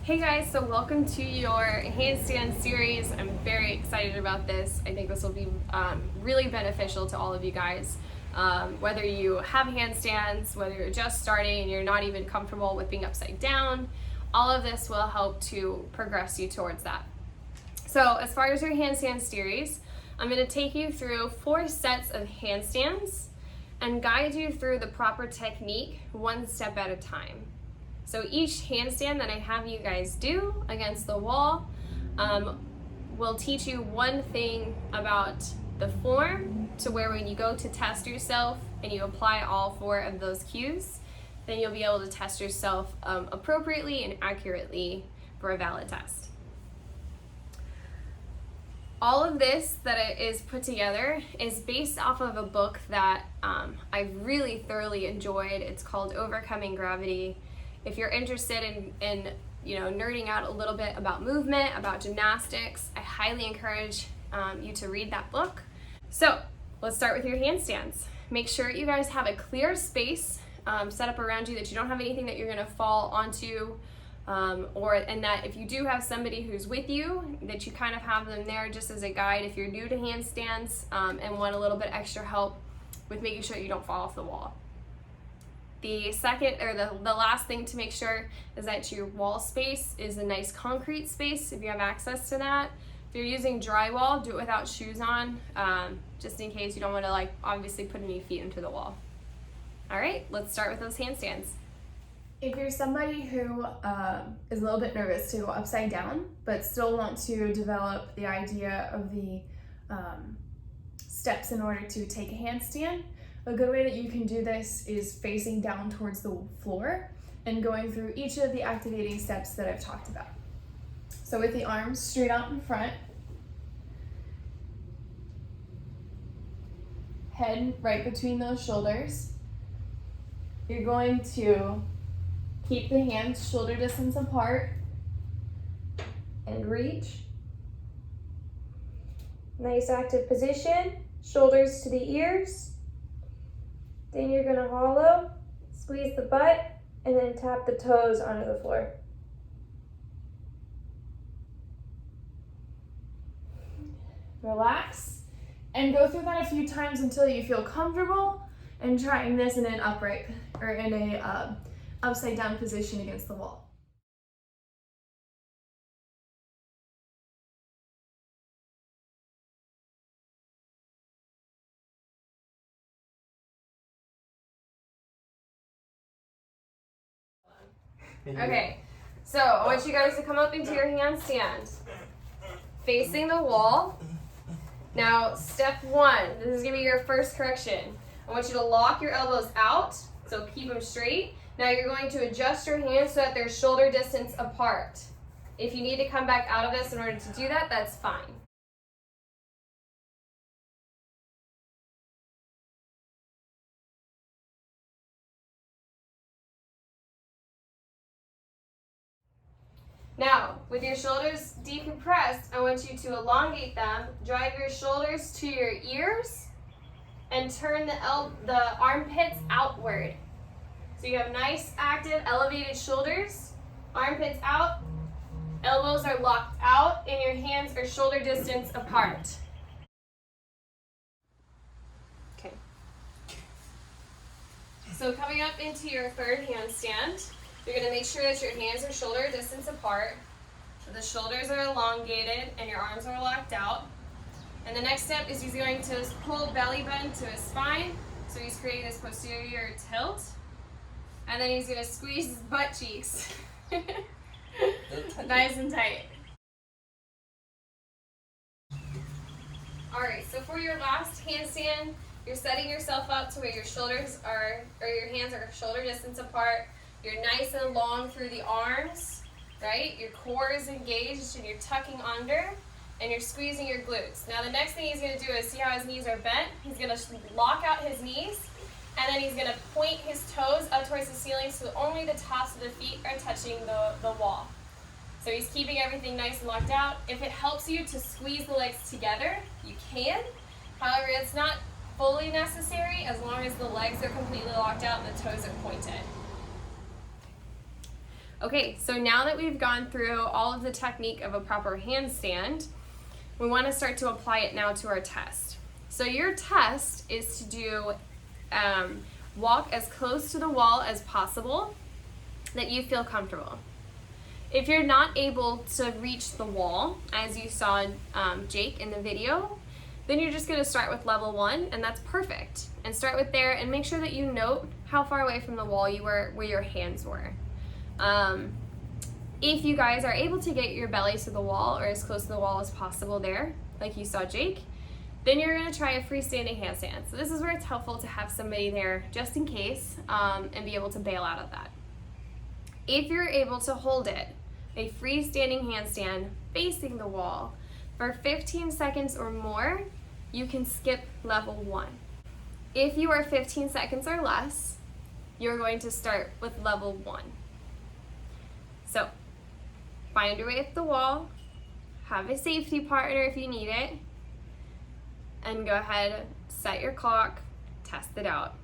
Hey guys, so welcome to your handstand series. I'm very excited about this. I think this will be really beneficial to all of you guys. Whether you have handstands, whether you're just starting and you're not even comfortable with being upside down, all of this will help to progress you towards that. So as far as your handstand series, I'm going to take you through 4 sets of handstands and guide you through the proper technique one step at a time. So each handstand that I have you guys do against the wall will teach you one thing about the form, to where when you go to test yourself and you apply all 4 of those cues, then you'll be able to test yourself appropriately and accurately for a valid test. All of this that is put together is based off of a book that I've really thoroughly enjoyed. It's called Overcoming Gravity. If you're interested in nerding out a little bit about movement, about gymnastics, I highly encourage you to read that book. So let's start with your handstands. Make sure you guys have a clear space set up around you, that you don't have anything that you're gonna fall onto, and that if you do have somebody who's with you, that you kind of have them there just as a guide if you're new to handstands and want a little bit extra help with making sure you don't fall off the wall. The second, or the last thing to make sure, is that your wall space is a nice concrete space if you have access to that. If you're using drywall, do it without shoes on, just in case you don't want to obviously put any feet into the wall. All right, let's start with those handstands. If you're somebody who is a little bit nervous to go upside down, but still want to develop the idea of the steps in order to take a handstand, a good way that you can do this is facing down towards the floor and going through each of the activating steps that I've talked about. So with the arms straight out in front, head right between those shoulders, you're going to keep the hands shoulder distance apart and reach. Nice active position, shoulders to the ears. Then you're gonna hollow, squeeze the butt, and then tap the toes onto the floor. Relax and go through that a few times until you feel comfortable, and trying this in an upright or in a upside down position against the wall. Okay, so I want you guys to come up into your handstand, facing the wall. Now, step 1, this is gonna be your first correction. I want you to lock your elbows out, so keep them straight. Now you're going to adjust your hands so that they're shoulder distance apart. If you need to come back out of this in order to do that, that's fine. Now, with your shoulders decompressed, I want you to elongate them, drive your shoulders to your ears, and turn the armpits outward. So you have nice, active, elevated shoulders, armpits out, elbows are locked out, and your hands are shoulder distance apart. Okay. So coming up into your third handstand, you're going to make sure that your hands are shoulder distance apart, so the shoulders are elongated and your arms are locked out. And the next step is he's going to pull belly button to his spine, so he's creating this posterior tilt. And then he's going to squeeze his butt cheeks. Nice and tight. Alright, so for your last handstand, you're setting yourself up to where your shoulders are, or your hands are shoulder distance apart. You're nice and long through the arms, right? Your core is engaged and you're tucking under, and you're squeezing your glutes. Now the next thing he's going to do is, see how his knees are bent? He's going to lock out his knees, and then he's going to point his toes up towards the ceiling so only the tops of the feet are touching the wall. So he's keeping everything nice and locked out. If it helps you to squeeze the legs together, you can. However, it's not fully necessary as long as the legs are completely locked out and the toes are pointed. Okay, so now that we've gone through all of the technique of a proper handstand, we want to start to apply it now to our test. So your test is to do walk as close to the wall as possible that you feel comfortable. If you're not able to reach the wall, as you saw Jake in the video, then you're just going to start with level 1, and that's perfect. And start with there and make sure that you note how far away from the wall you were, where your hands were. If you guys are able to get your belly to the wall or as close to the wall as possible there, like you saw Jake, then you're going to try a freestanding handstand. So this is where it's helpful to have somebody there just in case and be able to bail out of that. If you're able to hold it, a freestanding handstand facing the wall for 15 seconds or more, you can skip level 1. If you are 15 seconds or less, you're going to start with level 1. So find your way up the wall, have a safety partner if you need it, and go ahead, set your clock, test it out.